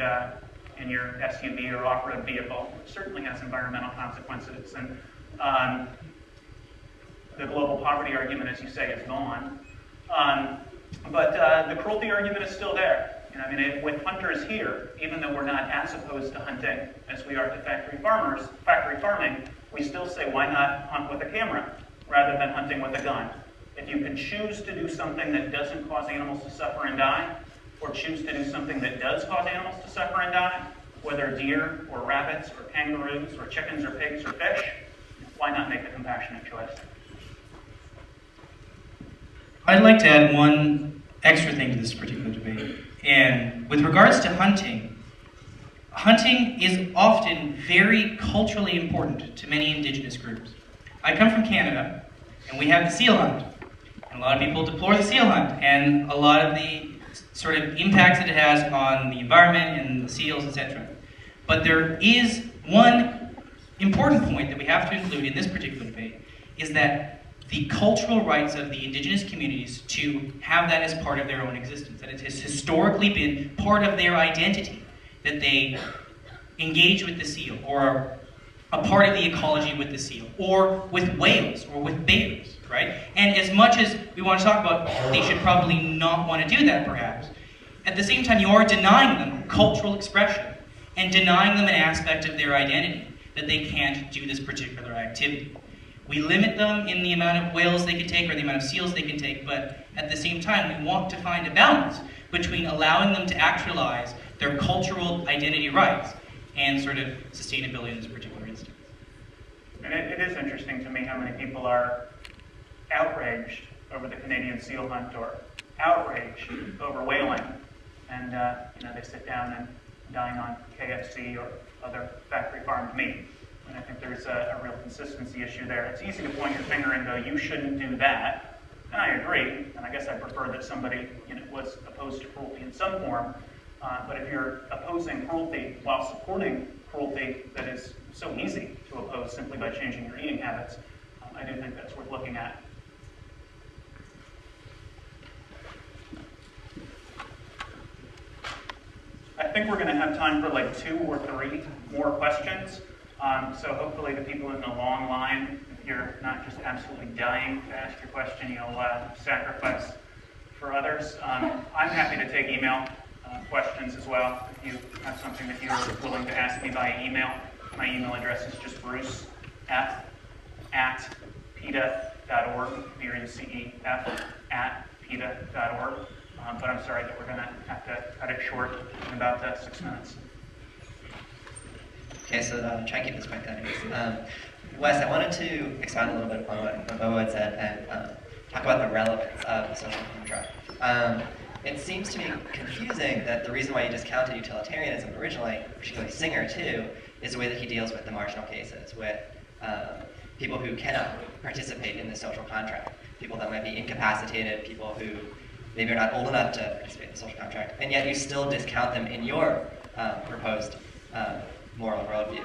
in your SUV or off-road vehicle. It certainly has environmental consequences. And the global poverty argument, as you say, is gone. But the cruelty argument is still there. You know, I mean, with hunters here, even though we're not as opposed to hunting as we are to factory farming, we still say, why not hunt with a camera rather than hunting with a gun? If you can choose to do something that doesn't cause animals to suffer and die, or choose to do something that does cause animals to suffer and die, whether deer or rabbits or kangaroos or chickens or pigs or fish, why not make a compassionate choice? I'd like to add one extra thing to this particular debate. And with regards to hunting, hunting is often very culturally important to many indigenous groups. I come from Canada, and we have the seal hunt. And a lot of people deplore the seal hunt and a lot of the sort of impacts that it has on the environment and the seals, etc. But there is one important point that we have to include in this particular debate, is that the cultural rights of the indigenous communities to have that as part of their own existence, that it has historically been part of their identity, that they engage with the seal, or are a part of the ecology with the seal, or with whales, or with bears, right? And as much as we want to talk about they should probably not want to do that, perhaps, at the same time you are denying them cultural expression and denying them an aspect of their identity, that they can't do this particular activity. We limit them in the amount of whales they can take or the amount of seals they can take, but at the same time we want to find a balance between allowing them to actualize their cultural identity rights and sort of sustainability in this particular instance. And it is interesting to me how many people are outraged over the Canadian seal hunt or outraged over whaling, and you know, they sit down and dine on KFC or other factory farmed meat. And I think there's a real consistency issue there. It's easy to point your finger and go, you shouldn't do that. And I agree, and I guess I prefer that somebody, you know, was opposed to cruelty in some form. But if you're opposing cruelty while supporting cruelty that is so easy to oppose simply by changing your eating habits, I do think that's worth looking at. I think we're going to have time for like 2 or 3 more questions. So hopefully the people in the long line, if you're not just absolutely dying to ask your question, you'll sacrifice for others. I'm happy to take email questions as well. If you have something that you're willing to ask me via email, my email address is just brucef@peta.org, BRUCEF@peta.org. But I'm sorry that we're going to have to cut it short in about 6 minutes. Okay, so try and keep this quick then. Wes, I wanted to expound a little bit on what Bobo had said and talk about the relevance of the social contract. It seems to me confusing that the reason why you discounted utilitarianism originally, particularly Singer too, is the way that he deals with the marginal cases, with people who cannot participate in the social contract, people that might be incapacitated, people who maybe are not old enough to participate in the social contract, and yet you still discount them in your proposed moral worldview.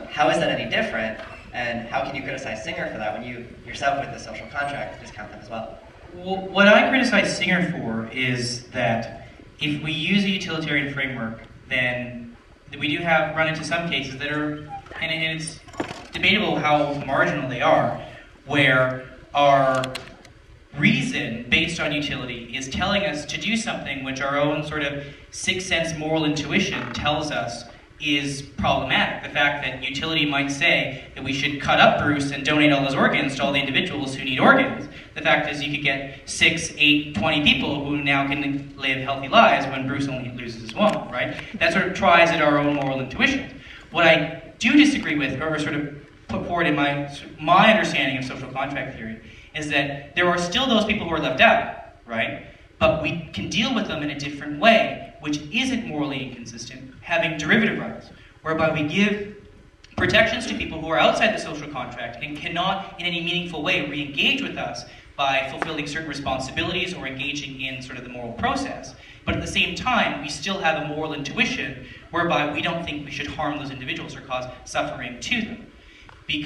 How is that any different, and how can you criticize Singer for that when you yourself with the social contract discount them as well? Well, what I criticize Singer for is that if we use a utilitarian framework, then we do run into some cases that are, and it's debatable how marginal they are, where our reason based on utility is telling us to do something which our own sort of sixth sense moral intuition tells us is problematic. The fact that utility might say that we should cut up Bruce and donate all his organs to all the individuals who need organs. The fact is you could get 6, 8, 20 people who now can live healthy lives when Bruce only loses one, right? That sort of tries at our own moral intuition. What I do disagree with, or sort of put forward in my understanding of social contract theory, is that there are still those people who are left out, right? But we can deal with them in a different way, which isn't morally inconsistent, having derivative rights, whereby we give protections to people who are outside the social contract and cannot in any meaningful way re-engage with us by fulfilling certain responsibilities or engaging in sort of the moral process. But at the same time, we still have a moral intuition whereby we don't think we should harm those individuals or cause suffering to them.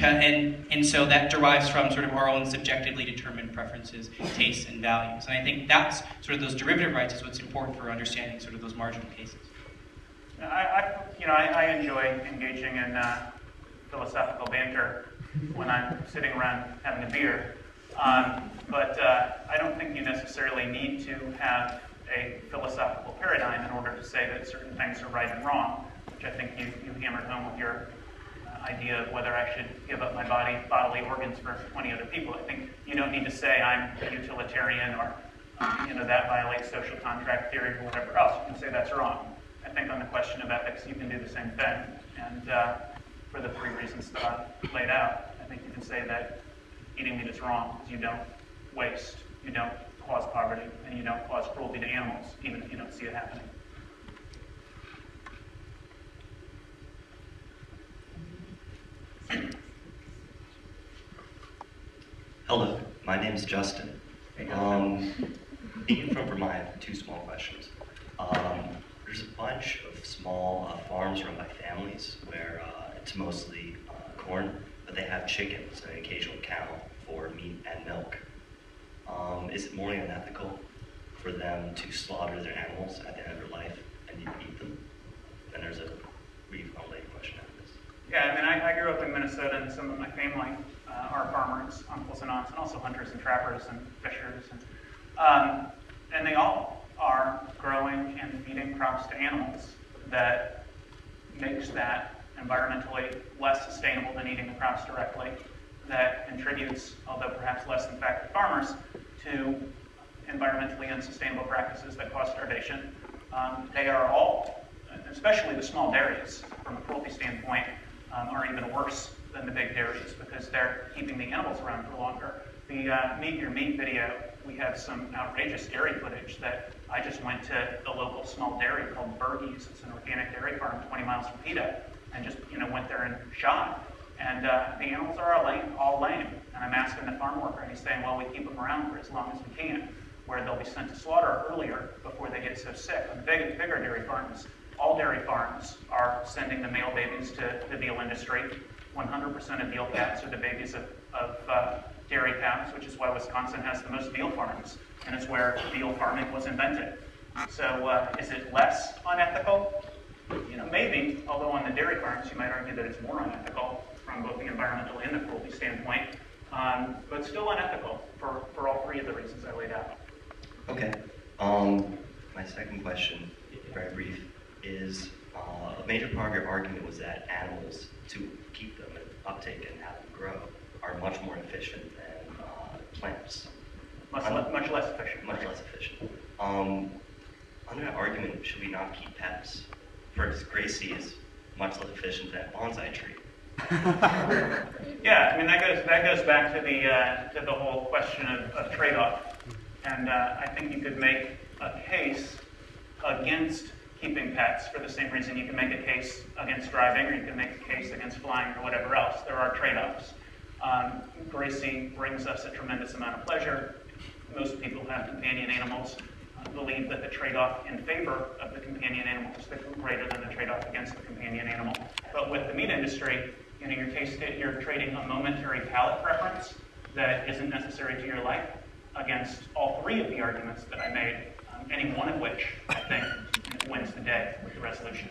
And so that derives from sort of our own subjectively determined preferences, tastes, and values. And I think that's sort of those derivative rights is what's important for understanding sort of those marginal cases. I enjoy engaging in philosophical banter when I'm sitting around having a beer, but I don't think you necessarily need to have a philosophical paradigm in order to say that certain things are right and wrong, which I think you hammered home with your idea of whether I should give up my bodily organs for 20 other people. I think you don't need to say I'm a utilitarian or that violates social contract theory or whatever else. You can say that's wrong. I think on the question of ethics, you can do the same thing. And for the three reasons that I've laid out, I think you can say that eating meat is wrong because you don't waste, you don't cause poverty, and you don't cause cruelty to animals, even if you don't see it happening. Hello, my name is Justin. Being from Vermont, I have two small questions. There's a bunch of small farms run by families where it's mostly corn, but they have chickens and an occasional cow for meat and milk. Is it morally unethical for them to slaughter their animals at the end of their life and eat them? And there's a brief unrelated question after this. Yeah, I grew up in Minnesota, and some of my family are farmers, uncles and aunts, and also hunters and trappers and fishers. And they all are growing and feeding crops to animals that makes that environmentally less sustainable than eating the crops directly, that contributes, although perhaps less in fact to farmers, to environmentally unsustainable practices that cause starvation. They are all, especially the small dairies, from a cruelty standpoint, are even worse than the big dairies because they're keeping the animals around for longer. The Meat Your Meat video, we have some outrageous dairy footage that I just went to the local small dairy called Bergie's. It's an organic dairy farm 20 miles from PETA, and just went there and shot. And the animals are all lame. And I'm asking the farm worker, and he's saying, well, we keep them around for as long as we can, where they'll be sent to slaughter earlier before they get so sick. On the bigger dairy farms, all dairy farms are sending the male babies to the veal industry. 100% of veal calves are the babies of dairy cows, which is why Wisconsin has the most veal farms, and it's where veal farming was invented. So is it less unethical? Maybe, although on the dairy farms you might argue that it's more unethical from both the environmental and the cruelty standpoint, but still unethical for all three of the reasons I laid out. Okay. My second question, very brief, is a major part of your argument was that animals, to keep them and uptake and have them grow, are much more efficient than plants. Much less efficient. Much less efficient. Under that argument, should we not keep pets? For instance, Gracie is much less efficient than a bonsai tree. Yeah, that goes back to the whole question of trade-off, and I think you could make a case against keeping pets for the same reason you can make a case against driving, or you can make a case against flying, or whatever else. There are trade-offs. Gracie brings us a tremendous amount of pleasure. Most people who have companion animals believe that the trade-off in favor of the companion animal is greater than the trade-off against the companion animal. But with the meat industry, you're trading a momentary palate preference that isn't necessary to your life against all three of the arguments that I made, any one of which I think wins the day with the resolution.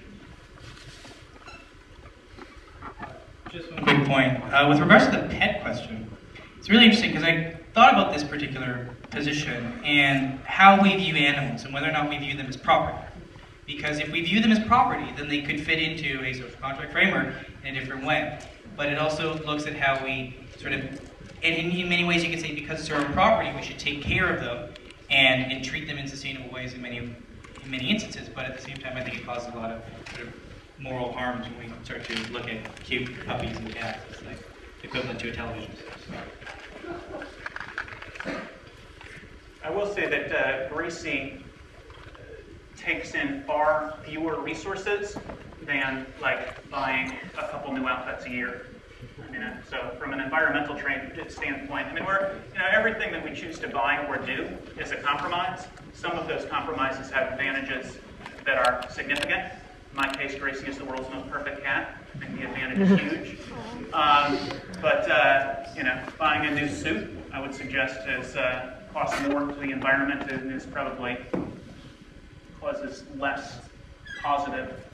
Just one quick point. With regards to the pet question, it's really interesting because I thought about this particular position and how we view animals and whether or not we view them as property. Because if we view them as property, then they could fit into a social contract framework in a different way. But it also looks at how we sort of, and in many ways you could say because they're our property, we should take care of them and treat them in sustainable ways in many instances. But at the same time, I think it causes a lot of sort of moral harms when we start to look at cute puppies and cats. It's like equivalent to a television set. I will say that Gracie takes in far fewer resources than like buying a couple new outfits a year. So from an environmental standpoint, everything that we choose to buy or do is a compromise. Some of those compromises have advantages that are significant. In my case, Gracie is the world's most perfect cat. I think the advantage is huge. But buying a new suit, I would suggest, costs more to the environment and is probably causes less positive